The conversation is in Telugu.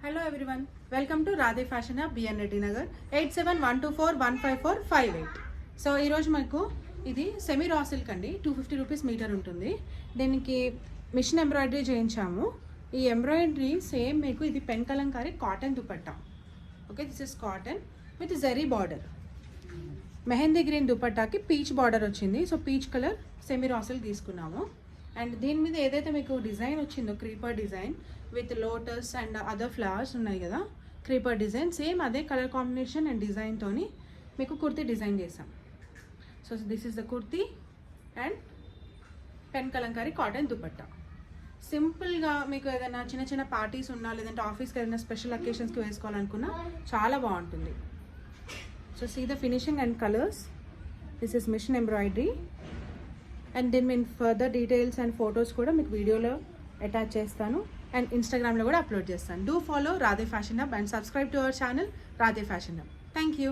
Hello everyone, welcome to Radhe Fashion Hub, BN Reddy Nagar, 8712415458. So ఈరోజు మనకు ఇది సెమీ రా సిల్క్ అండి, 250 రూపీస్ మీటర్ ఉంటుంది. దీనికి మిషన్ ఎంబ్రాయిడరీ చేయించాము. ఈ ఎంబ్రాయిడరీ సేమ్ మీకు ఇది pen Kalamkari cotton dupatta. Okay, this is cotton with zari border. Mehndi green దుపట్టాకి పీచ్ బార్డర్ వచ్చింది. So peach colour semi raw silk తీసుకున్నాము. అండ్ దీని మీద ఏదైతే మీకు డిజైన్ వచ్చిందో creeper design with lotus and other flowers ఉన్నాయి కదా, క్రీపర్ డిజైన్ సేమ్ అదే కలర్ కాంబినేషన్ అండ్ డిజైన్తోని మీకు కుర్తీ డిజైన్ చేసాం. So this is the kurti and pen Kalamkari cotton dupatta. సింపుల్గా మీకు ఏదైనా చిన్న చిన్న పార్టీస్ ఉన్నా లేదంటే ఆఫీస్కి ఏదైనా స్పెషల్ అకేషన్స్కి వేసుకోవాలనుకున్నా చాలా బాగుంటుంది. So see the finishing and colours. This is machine embroidery and దీని నేను ఫర్దర్ డీటెయిల్స్ అండ్ ఫొటోస్ కూడా మీకు వీడియోలో అటాచ్ చేస్తాను అండ్ ఇన్స్టాగ్రామ్లో కూడా అప్లోడ్ చేస్తాను. Do follow Radhe fashion hub and subscribe to our channel Radhe fashion hub. Thank you.